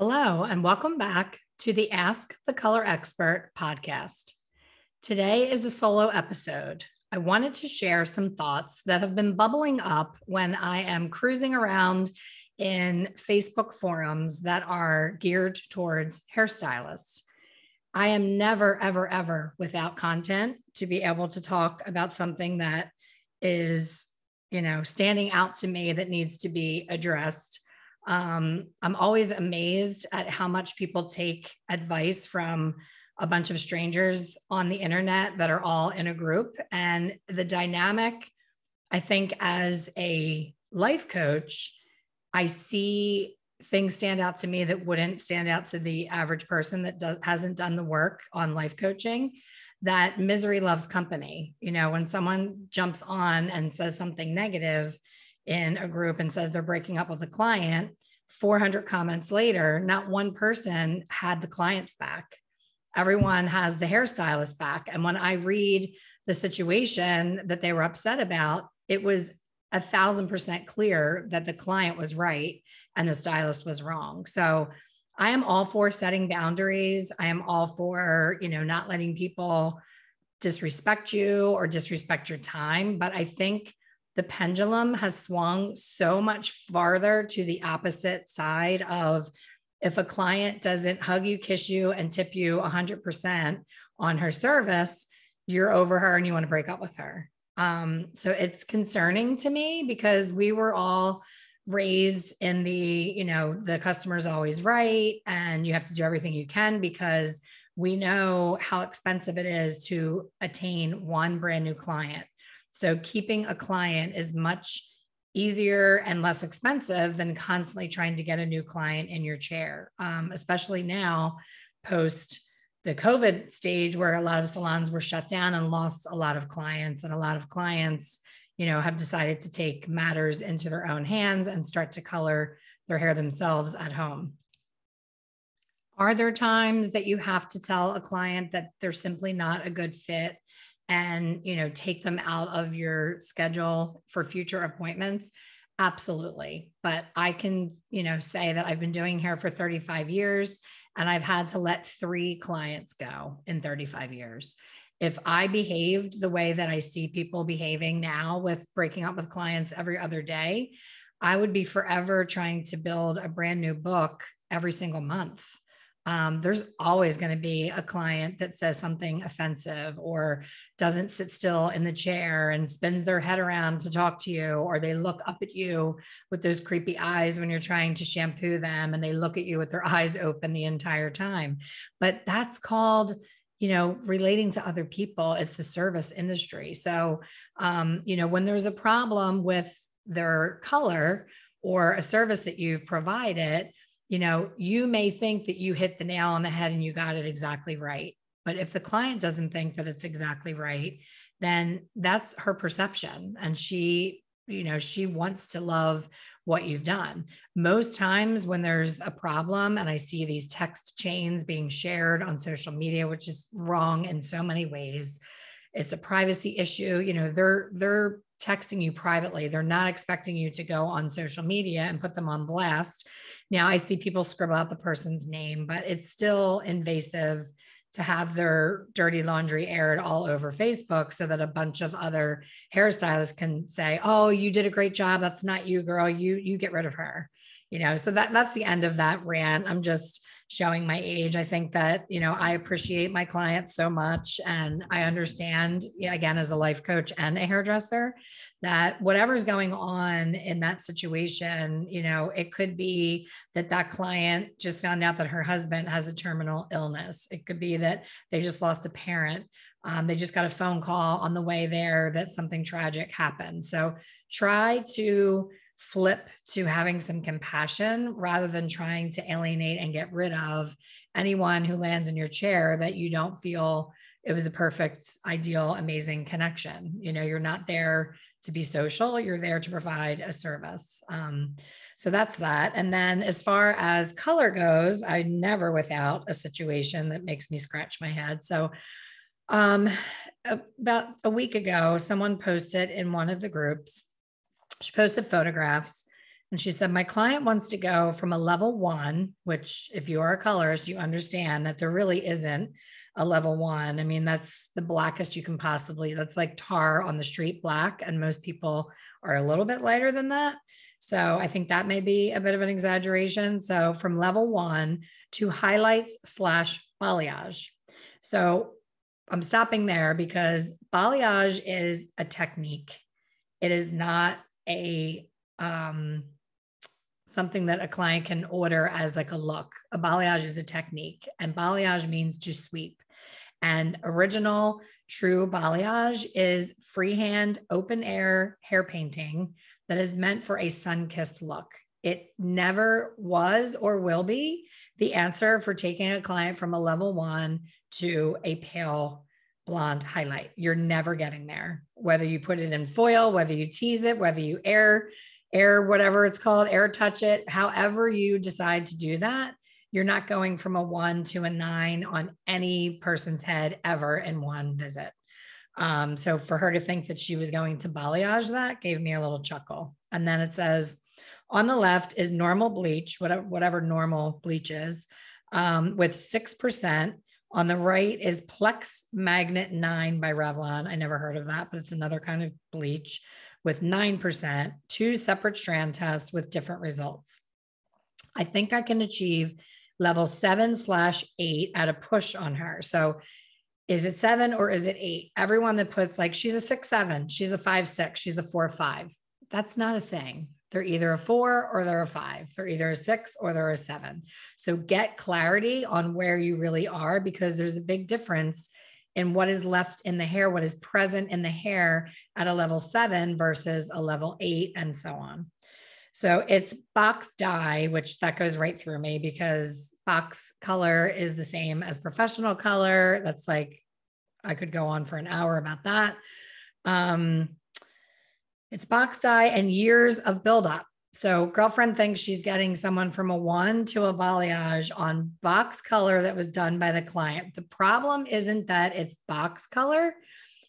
Hello, and welcome back to the Ask the Color Expert podcast. Today is a solo episode. I wanted to share some thoughts that have been bubbling up when I am cruising around in Facebook forums that are geared towards hairstylists. I am never, ever, ever without content to be able to talk about something that is, standing out to me that needs to be addressed. I'm always amazed at how much people take advice from a bunch of strangers on the internet that are all in a group. And the dynamic, I think, as a life coach, I see things stand out to me that wouldn't stand out to the average person that hasn't done the work on life coaching. That misery loves company. When someone jumps on and says something negative in a group and says they're breaking up with a client, 400 comments later, not one person had the client's back. Everyone has the hairstylist back. And when I read the situation that they were upset about, it was 1,000% clear that the client was right and the stylist was wrong. So I am all for setting boundaries. I am all for, not letting people disrespect you or disrespect your time. But I think the pendulum has swung so much farther to the opposite side of, if a client doesn't hug you, kiss you, and tip you 100% on her service, you're over her and you want to break up with her. So it's concerning to me because we were all raised in the customer's always right, and you have to do everything you can because we know how expensive it is to attain one brand new client. So keeping a client is much easier and less expensive than constantly trying to get a new client in your chair, especially now post the COVID stage where a lot of salons were shut down and lost a lot of clients, and a lot of clients, have decided to take matters into their own hands and start to color their hair themselves at home. Are there times that you have to tell a client that they're simply not a good fit and, take them out of your schedule for future appointments? Absolutely. But I can, say that I've been doing hair for 35 years and I've had to let 3 clients go in 35 years. If I behaved the way that I see people behaving now with breaking up with clients every other day, I would be forever trying to build a brand new book every single month. There's always going to be a client that says something offensive or doesn't sit still in the chair and spins their head around to talk to you, or they look up at you with those creepy eyes when you're trying to shampoo them and they look at you with their eyes open the entire time. But that's called, relating to other people. It's the service industry. So, when there's a problem with their color or a service that you've provided, you may think that you hit the nail on the head and you got it exactly right. But if the client doesn't think that it's exactly right, then that's her perception. And she wants to love what you've done. Most times when there's a problem and I see these text chains being shared on social media, which is wrong in so many ways, it's a privacy issue. They're texting you privately. They're not expecting you to go on social media and put them on blast. Now I see people scribble out the person's name, but it's still invasive to have their dirty laundry aired all over Facebook so that a bunch of other hairstylists can say, oh, you did a great job. That's not you, girl. You get rid of her. So that's the end of that rant. I'm just showing my age. I think that, I appreciate my clients so much. And I understand, again, as a life coach and a hairdresser, that whatever's going on in that situation, it could be that client just found out that her husband has a terminal illness. It could be that they just lost a parent. They just got a phone call on the way there that something tragic happened. So try to flip to having some compassion rather than trying to alienate and get rid of anyone who lands in your chair that you don't feel it was a perfect, ideal, amazing connection. You're not there to be social. You're there to provide a service. So that's that. And then as far as color goes, I'm never without a situation that makes me scratch my head. So about a week ago, someone posted in one of the groups, she posted photographs And she said, my client wants to go from a level 1, which if you are a colorist, you understand that there really isn't a level 1. I mean, that's the blackest you can possibly, that's like tar on the street black. And most people are a little bit lighter than that. So I think that may be a bit of an exaggeration. So from level 1 to highlights/balayage. So I'm stopping there because balayage is a technique. It is not a something that a client can order as like a look. A balayage is a technique, and balayage means to sweep. And original true balayage is freehand open air hair painting that is meant for a sun-kissed look. It never was or will be the answer for taking a client from a level 1 to a pale blonde highlight. You're never getting there. Whether you put it in foil, whether you tease it, whether you air, whatever it's called, air touch it, however you decide to do that, you're not going from a 1 to a 9 on any person's head ever in one visit. So for her to think that she was going to balayage that gave me a little chuckle. And then it says, on the left is normal bleach, whatever normal bleach is, with 6%. On the right is Plex Magnet 9 by Revlon. I never heard of that, but it's another kind of bleach with 9%, 2 separate strand tests with different results. I think I can achieve level 7/8 at a push on her. So is it 7 or is it 8? Everyone that puts like, she's a 6/7, she's a 5/6, she's a 4/5. That's not a thing. They're either a 4 or they're a 5. They're either a 6 or they're a 7. So get clarity on where you really are, because there's a big difference in what is left in the hair, what is present in the hair at a level 7 versus a level 8, and so on. So it's box dye, which that goes right through me because box color is the same as professional color. That's like, I could go on for an hour about that. It's box dye and years of buildup. So girlfriend thinks she's getting someone from a 1 to a balayage on box color that was done by the client. The problem isn't that it's box color.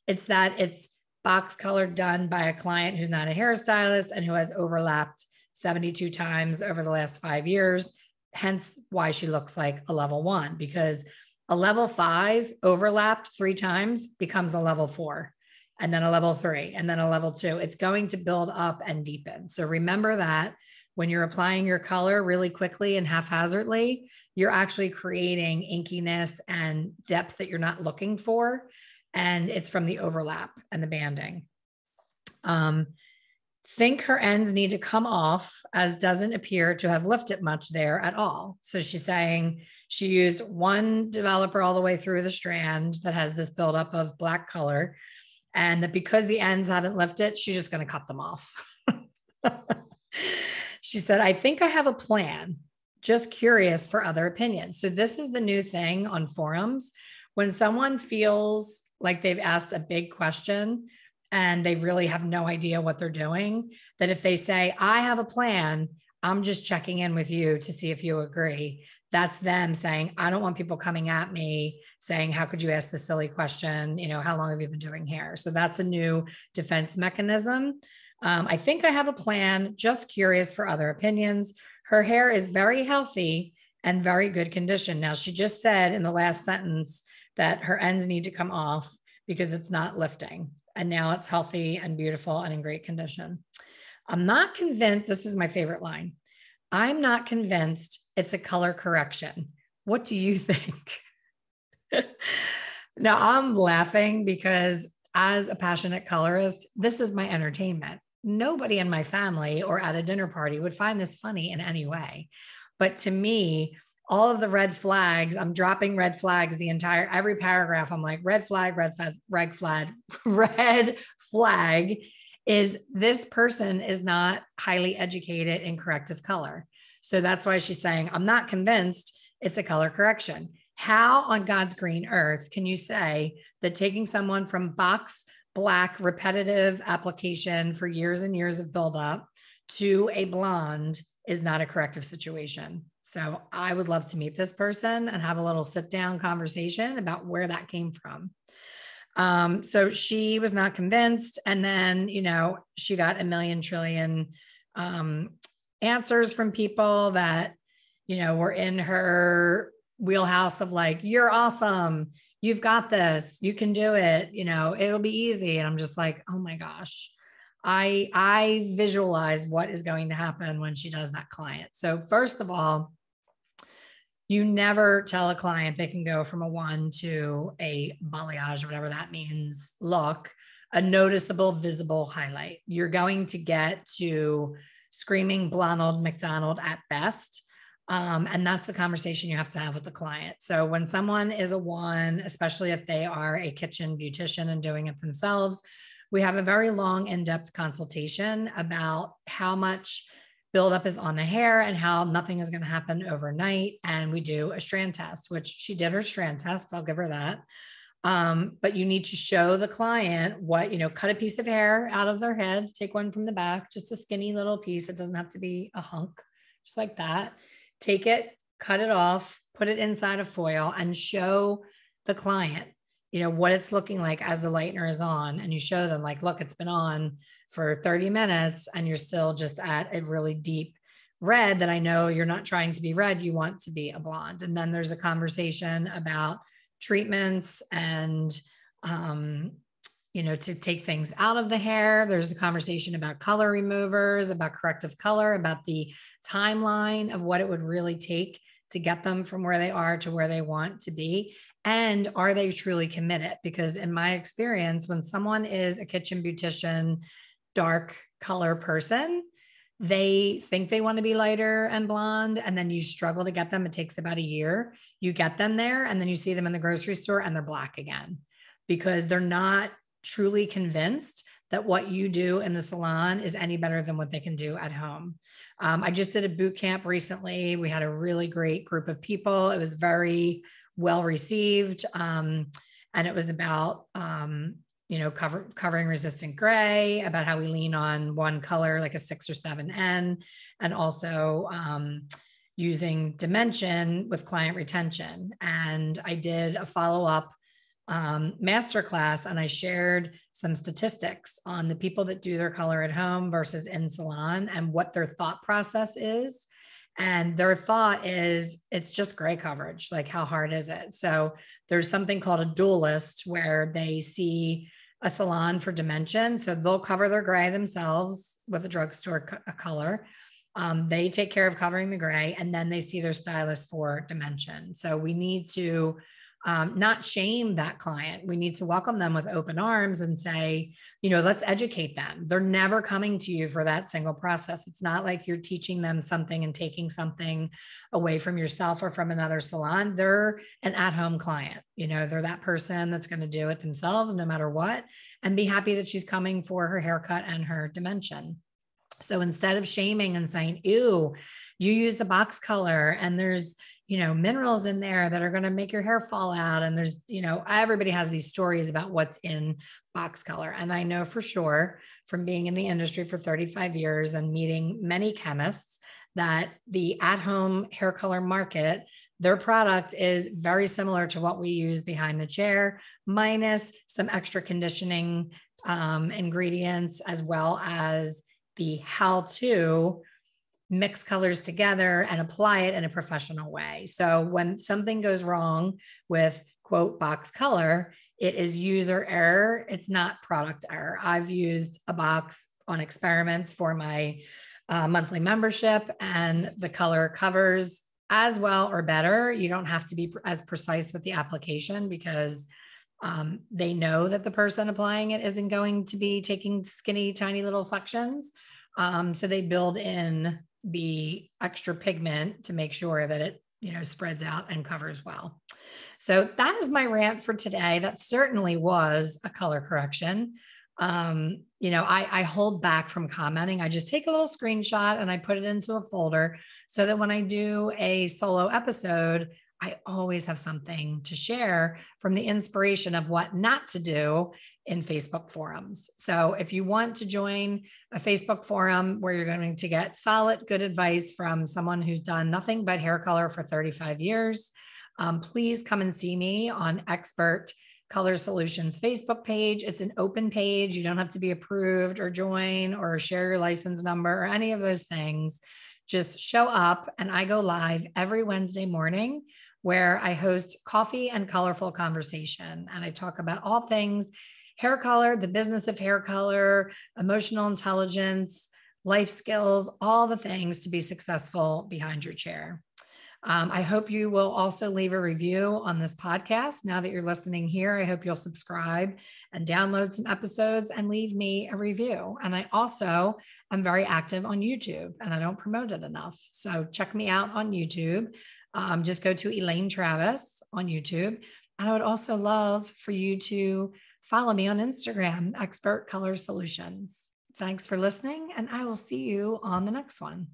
It's that it's box color done by a client who's not a hairstylist and who has overlapped 72 times over the last 5 years. Hence why she looks like a level 1, because a level 5 overlapped 3 times becomes a level 4. And then a level 3, and then a level 2. It's going to build up and deepen. So remember that when you're applying your color really quickly and haphazardly, you're actually creating inkiness and depth that you're not looking for. And it's from the overlap and the banding. Think her ends need to come off, as doesn't appear to have lifted much there at all. So she's saying she used one developer all the way through the strand that has this buildup of black color, and that because the ends haven't lifted, she's just going to cut them off. She said, I think I have a plan. Just curious for other opinions. So this is the new thing on forums. When someone feels like they've asked a big question and they really have no idea what they're doing, that if they say, I have a plan, I'm just checking in with you to see if you agree. That's them saying, I don't want people coming at me saying, how could you ask this silly question? You know, how long have you been doing hair? So that's a new defense mechanism. I think I have a plan, just curious for other opinions. Her hair is very healthy and very good condition. Now, she just said in the last sentence that her ends need to come off because it's not lifting. And now it's healthy and beautiful and in great condition. I'm not convinced, this is my favorite line, I'm not convinced it's a color correction. What do you think? Now I'm laughing because as a passionate colorist, this is my entertainment. Nobody in my family or at a dinner party would find this funny in any way. But to me, all of the red flags, I'm dropping red flags every paragraph. I'm like, red flag, red flag, red flag, red flag is this person is not highly educated in corrective color. So that's why she's saying, I'm not convinced it's a color correction. How on God's green earth can you say that taking someone from box black repetitive application for years and years of buildup to a blonde is not a corrective situation? So I would love to meet this person and have a little sit down conversation about where that came from. So she was not convinced. And then, you know, she got a million trillion answers from people that, were in her wheelhouse of like, you're awesome. You've got this, you can do it, it'll be easy. And I'm just like, oh my gosh, I visualize what is going to happen when she does that client. So first of all, you never tell a client they can go from a 1 to a balayage, whatever that means, look, a noticeable, visible highlight. You're going to get to screaming Blonald McDonald at best. And that's the conversation you have to have with the client. So when someone is a 1, especially if they are a kitchen beautician and doing it themselves, we have a very long, in-depth consultation about how much buildup is on the hair and how nothing is going to happen overnight. And we do a strand test, which she did her strand test. I'll give her that. But you need to show the client what, cut a piece of hair out of their head, take one from the back, just a skinny little piece. It doesn't have to be a hunk, just like that. Take it, cut it off, put it inside of foil and show the client, what it's looking like as the lightener is on. And you show them like, look, it's been on for 30 minutes and you're still just at a really deep red that I know you're not trying to be red. You want to be a blonde. And then there's a conversation about treatments and, to take things out of the hair. There's a conversation about color removers, about corrective color, about the timeline of what it would really take to get them from where they are to where they want to be. And are they truly committed? Because in my experience, when someone is a kitchen beautician, dark color person, they think they want to be lighter and blonde, and then you struggle to get them. It takes about a year. You get them there, and then you see them in the grocery store and they're black again because they're not truly convinced that what you do in the salon is any better than what they can do at home. I just did a boot camp recently. We had a really great group of people. It was very well received. And it was about, covering resistant gray, about how we lean on one color, like a 6 or 7N, and also using dimension with client retention. And I did a follow-up masterclass, and I shared some statistics on the people that do their color at home versus in salon and what their thought process is. And their thought is, it's just gray coverage. Like, how hard is it? So there's something called a dualist where they see a salon for dimension. So they'll cover their gray themselves with a drugstore color. They take care of covering the gray, and then they see their stylist for dimension. So we need to not shame that client. We need to welcome them with open arms and say, let's educate them. They're never coming to you for that single process. It's not like you're teaching them something and taking something away from yourself or from another salon. They're an at-home client. They're that person that's going to do it themselves no matter what, and be happy that she's coming for her haircut and her dimension. So instead of shaming and saying, ew, you use the box color and there's, minerals in there that are going to make your hair fall out. And there's, everybody has these stories about what's in box color. And I know for sure from being in the industry for 35 years and meeting many chemists that the at-home hair color market, their product is very similar to what we use behind the chair, minus some extra conditioning ingredients, as well as the how-to mix colors together and apply it in a professional way. So when something goes wrong with quote box color, it is user error. It's not product error. I've used a box on experiments for my monthly membership, and the color covers as well or better. You don't have to be as precise with the application because they know that the person applying it isn't going to be taking skinny, tiny little sections. So they build in the extra pigment to make sure that it, spreads out and covers well. So that is my rant for today. That certainly was a color correction. I hold back from commenting. I just take a little screenshot and I put it into a folder so that when I do a solo episode, I always have something to share from the inspiration of what not to do in Facebook forums. So if you want to join a Facebook forum where you're going to get solid, good advice from someone who's done nothing but hair color for 35 years, please come and see me on Expert Color Solutions Facebook page. It's an open page. You don't have to be approved or join or share your license number or any of those things. Just show up, and I go live every Wednesday morning where I host coffee and colorful conversation. And I talk about all things hair color, the business of hair color, emotional intelligence, life skills, all the things to be successful behind your chair. I hope you will also leave a review on this podcast. Now that you're listening here, I hope you'll subscribe and download some episodes and leave me a review. And I also am very active on YouTube, and I don't promote it enough. So check me out on YouTube. Just go to Elaine Travis on YouTube. And I would also love for you to follow me on Instagram, Expert Color Solutions. Thanks for listening, and I will see you on the next one.